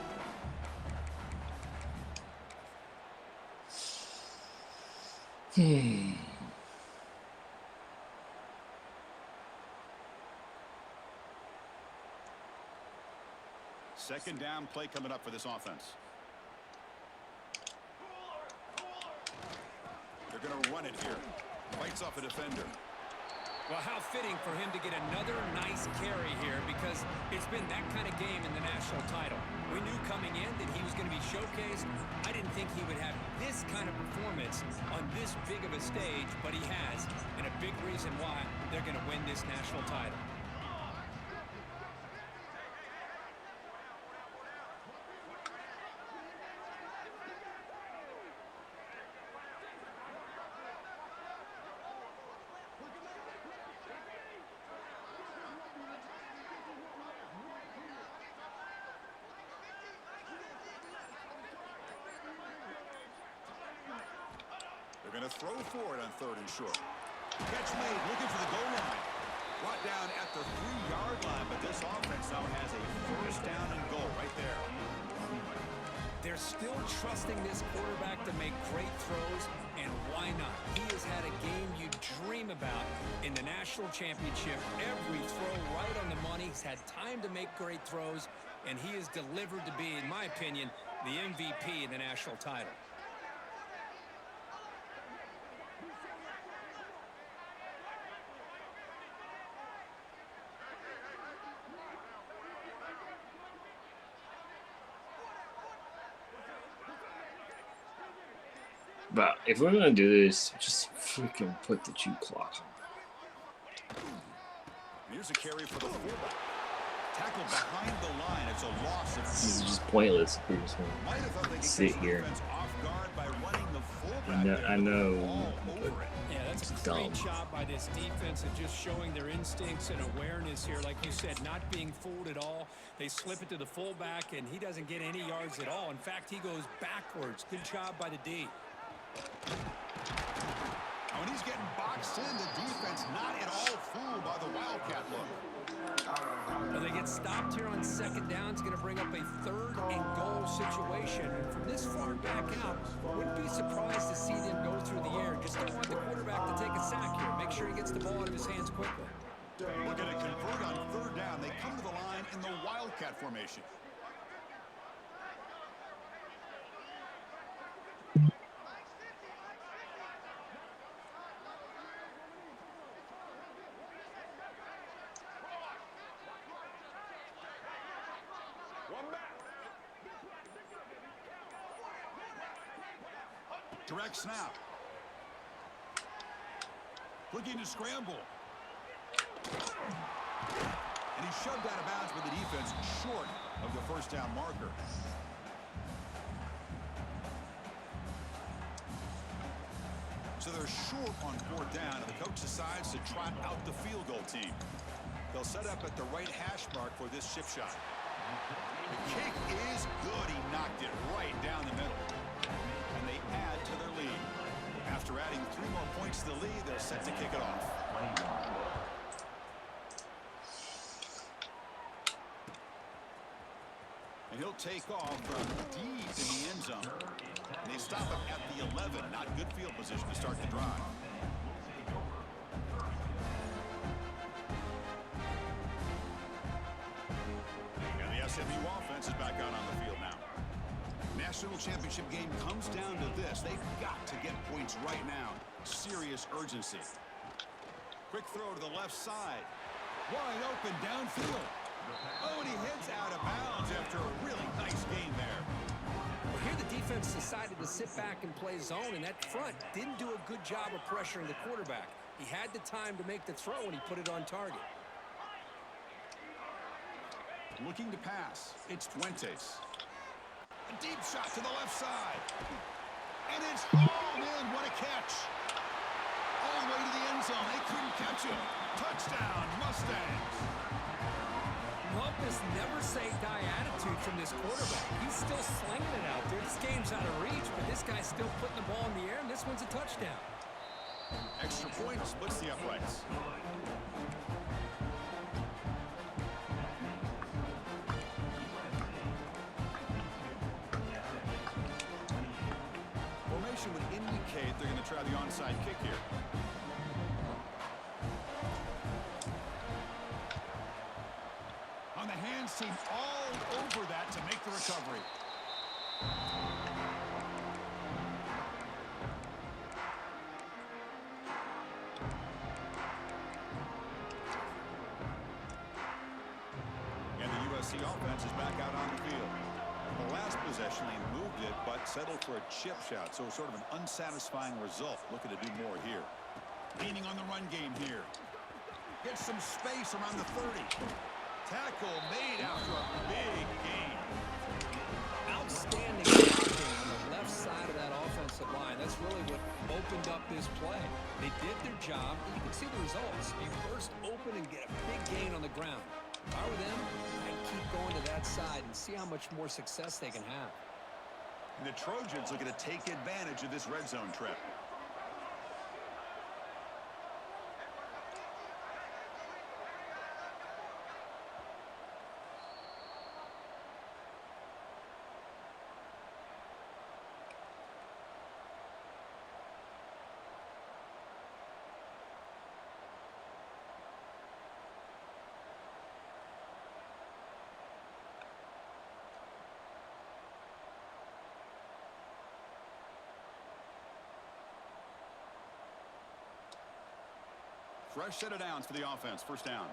Second down play coming up for this offense. They're going to run it here. Fights off a defender. Well, how fitting for him to get another nice carry here, because it's been that kind of game in the national title. We knew coming in that he was going to be showcased. I didn't think he would have this kind of performance on this big of a stage, but he has, and a big reason why they're going to win this national title. They're going to throw for it on third and short. Catch made, looking for the goal line. Brought down at the 3-yard line, but this offense now has a first down and goal right there. They're still trusting this quarterback to make great throws, and why not? He has had a game you dream about in the national championship. Every throw right on the money. He's had time to make great throws, and he has delivered to be, in my opinion, the MVP in the national title. But if we're gonna do this, just freaking put the chew clock on. Here's a carry for the fullback. Tackle behind the line. It's a loss. This is just pointless if we just want to sit here. I know. Yeah, that's a great job by this defense of just showing their instincts and awareness here. Like you said, not being fooled at all. They slip it to the fullback, and he doesn't get any yards at all. In fact, he goes backwards. Good job by the D. When he's getting boxed in, the defense not at all fooled by the Wildcat look. Well, they get stopped here on second down. It's going to bring up a third and goal situation. And from this far back out, wouldn't be surprised to see them go through the air. Just don't want the quarterback to take a sack here. Make sure he gets the ball out of his hands quickly. We're going to convert on third down. They come to the line in the Wildcat formation. Direct snap. Looking to scramble. And he shoved out of bounds with the defense short of the first down marker. So they're short on fourth down, and the coach decides to trot out the field goal team. They'll set up at the right hash mark for this chip shot. The kick is good. He knocked it right down the middle. And they add to their lead. After adding 3 more points to the lead, they're set to kick it off. And he'll take off from deep in the end zone. And they stop him at the 11. Not good field position to start the drive. And the SMU offense is back out on the field now. National championship game comes down to this. They've got to get points right now. Serious urgency. Quick throw to the left side. Wide open downfield. Oh, and he heads out of bounds after a really nice gain there. Well, here the defense decided to sit back and play zone, and that front didn't do a good job of pressuring the quarterback. He had the time to make the throw, and he put it on target. Looking to pass. It's Fuentes. A deep shot to the left side. And it's hauled in. What a catch. All the way to the end zone. They couldn't catch him. Touchdown, Mustangs. Love this never-say-die attitude from this quarterback. He's still slinging it out there. This game's out of reach, but this guy's still putting the ball in the air, and this one's a touchdown. Extra point splits the uprights. Formation would indicate they're going to try the onside kick here. On the hands team all over that to make the recovery. And the USC offense is back out on the field. The last possession, they moved it, but settled for a chip shot, so sort of an unsatisfying result. Looking to do more here. Leaning on the run game here. Gets some space around the 30. Tackle made after a big gain. Outstanding blocking on the left side of that offensive line. That's really what opened up this play. They did their job. You can see the results. You burst open and get a big gain on the ground. If I were them, I'd keep going to that side and see how much more success they can have. And the Trojans looking to take advantage of this red zone trip. Fresh set of downs for the offense. First down.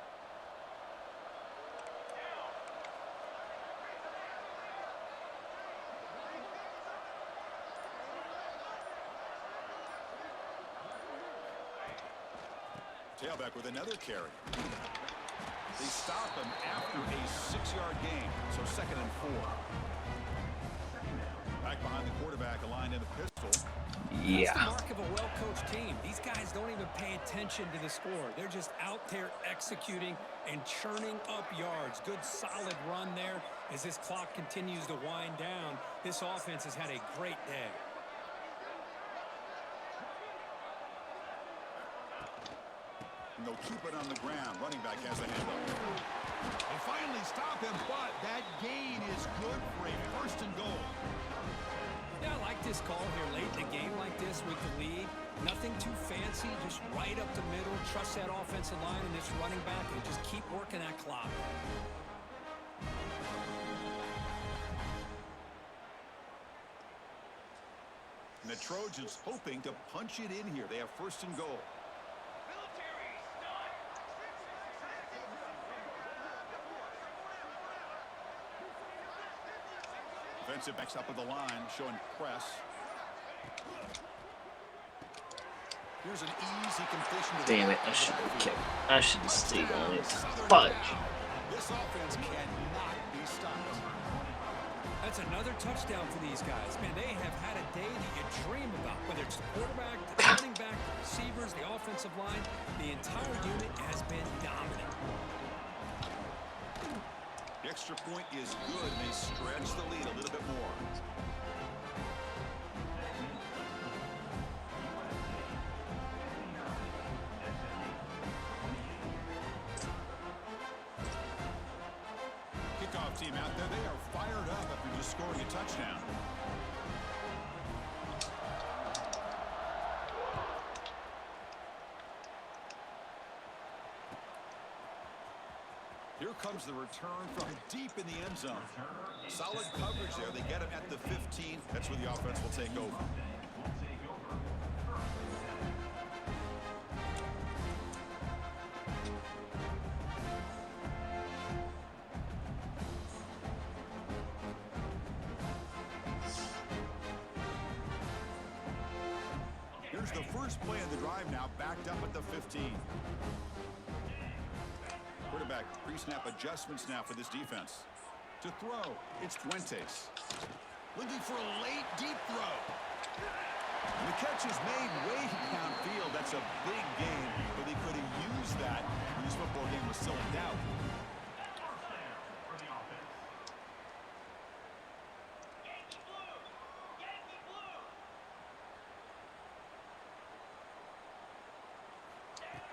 Tailback with another carry. They stop him after a 6-yard gain. So 2nd and 4. Back behind the quarterback, aligned in the pistol. Yeah. That's the mark of a well-coached team. These guys don't even pay attention to the score. They're just out there executing and churning up yards. Good, solid run there. As this clock continues to wind down, this offense has had a great day. And they'll keep it on the ground. Running back has the handoff. They finally stop him, but that gain is good for a 1st and goal. Yeah, I like this call here late in a game like this with the lead. Nothing too fancy, just right up the middle. Trust that offensive line and this running back and just keep working that clock. And the Trojans hoping to punch it in here. They have 1st and goal. Defensive backs up with the line, showing press. Here's an easy completion. Damn it! I should have stayed on it. Fudge. This offense cannot be stopped. That's another touchdown for these guys. Man, they have had a day that you dream about. Whether it's the quarterback, the running back, the receivers, the offensive line, the entire unit has been dominant. The extra point is good, and they stretch the lead a little bit more. Kickoff team out there, they are fired up after just scoring a touchdown. Here comes the return from deep in the end zone. Solid coverage there. They get him at the 15. That's where the offense will take over. Here's the first play of the drive now, backed up at the 15. Quarterback pre-snap adjustments now for this defense. To throw, it's Fuentes. Looking for a late deep throw. And the catch is made way downfield. That's a big gain, but they could have used that when this football game was still in doubt.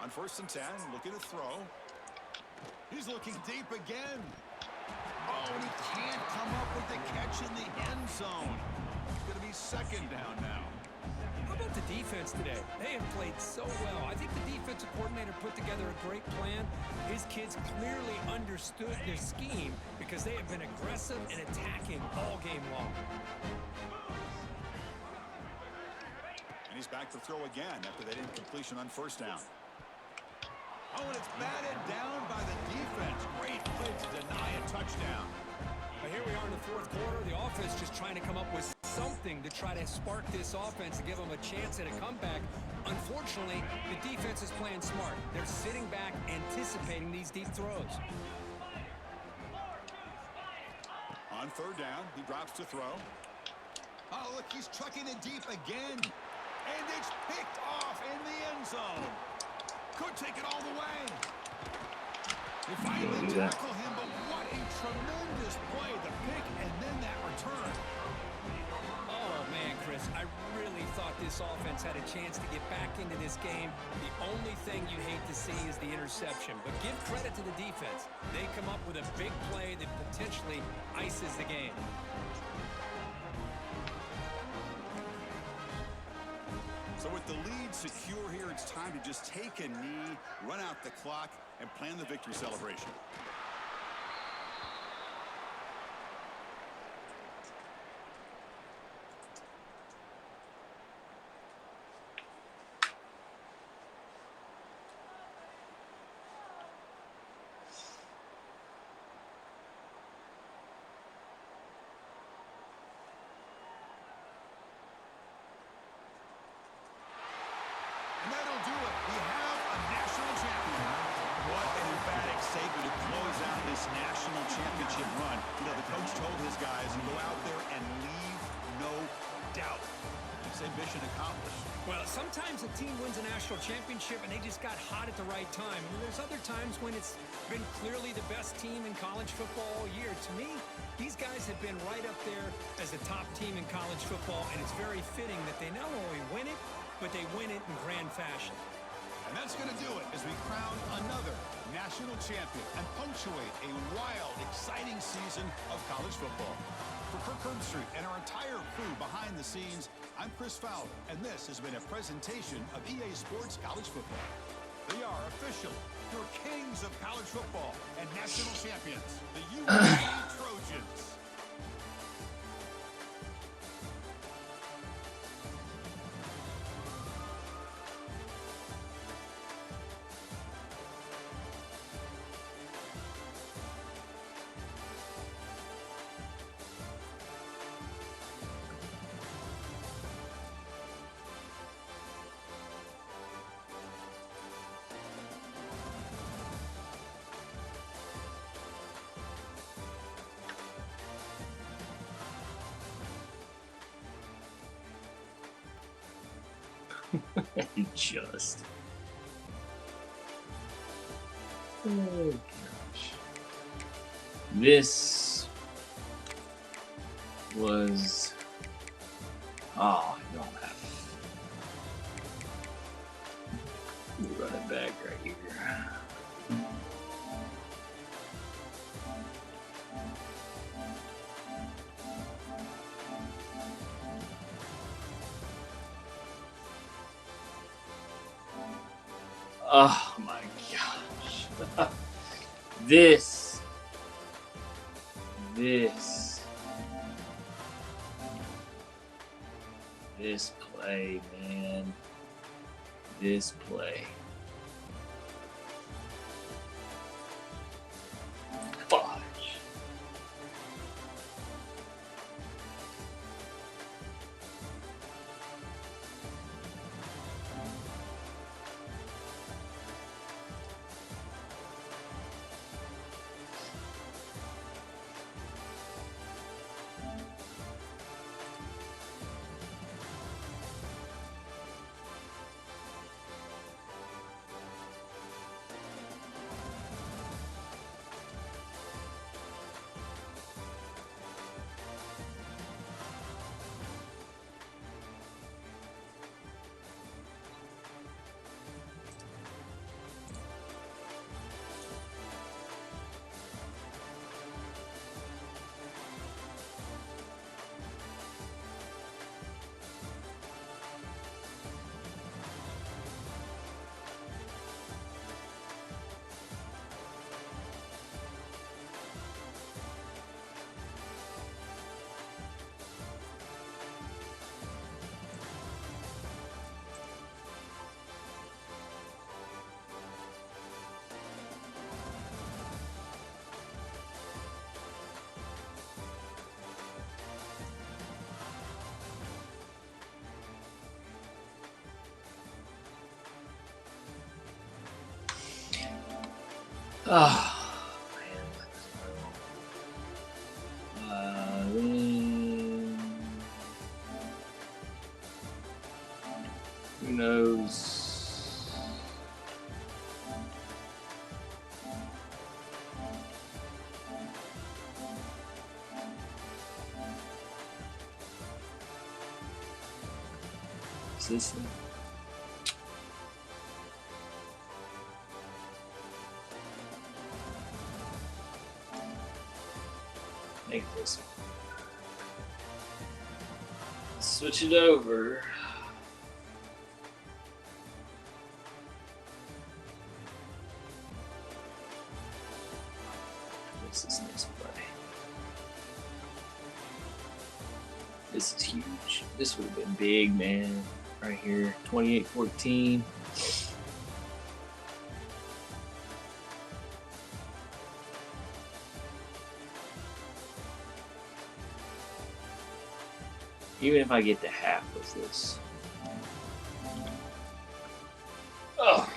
On 1st and 10, looking to throw. He's looking deep again. Oh, and he can't come up with the catch in the end zone. It's going to be 2nd down now. How about the defense today? They have played so well. I think the defensive coordinator put together a great plan. His kids clearly understood their scheme because they have been aggressive and attacking all game long. And he's back to throw again after that incompletion on 1st down. Oh, and it's batted down by the defense. Great play to deny a touchdown. But here we are in the 4th quarter. The offense just trying to come up with something to try to spark this offense and give them a chance at a comeback. Unfortunately, the defense is playing smart. They're sitting back, anticipating these deep throws. On 3rd down, he drops to throw. Oh, look, he's trucking it deep again. And it's picked off in the end zone. Could take it all the way. They finally tackle him, but what a tremendous play. The pick and then that return. Oh, man, Chris, I really thought this offense had a chance to get back into this game. The only thing you hate to see is the interception. But give credit to the defense. They come up with a big play that potentially ices the game. So with the lead secure here, it's time to just take a knee, run out the clock, and plan the victory celebration. And that'll do it. We have a national champion. What an emphatic statement to close out this national championship run. You know, the coach told his guys to go out there and leave no doubt. They say mission accomplished. Well, sometimes a team wins a national championship and they just got hot at the right time. And there's other times when it's been clearly the best team in college football all year. To me, these guys have been right up there as the top team in college football, and it's very fitting that they not only win it, but they win it in grand fashion. And that's going to do it as we crown another national champion and punctuate a wild, exciting season of college football. For Kirk Herbstreit and our entire crew behind the scenes, I'm Chris Fowler, and this has been a presentation of EA Sports College Football. They are officially your kings of college football and national champions, the USC Trojans. Just. Oh gosh. This was. Oh, I don't have. We'll run it back right here. Oh my gosh. This This play, man. This play. Fudge. Oh, man. Who knows? Is this it? Make this one. Switch it over. What's this next play? This is huge. This would have been big, man. Right here, 28-14. Even if I get to half of this. Oh.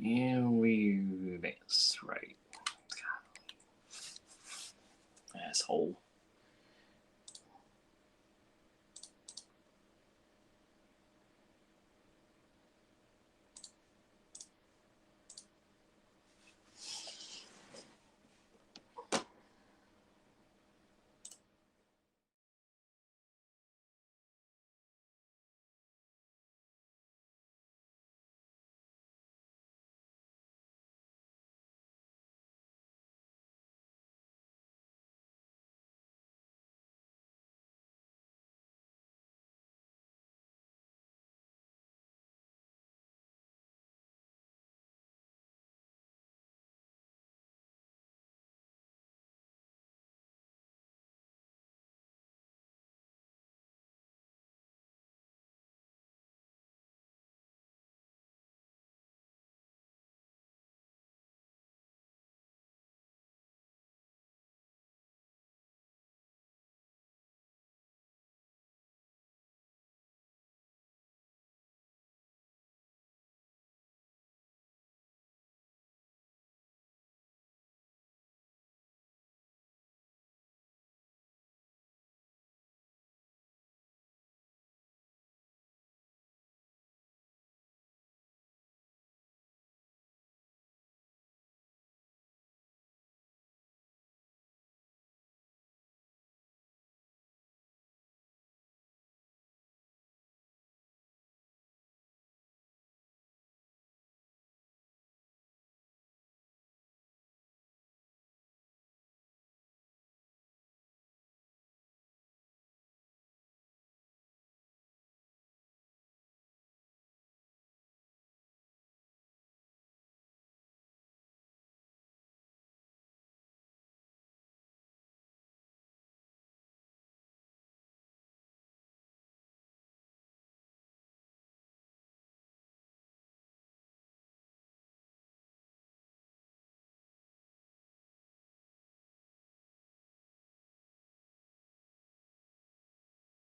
And we advance, right. Asshole.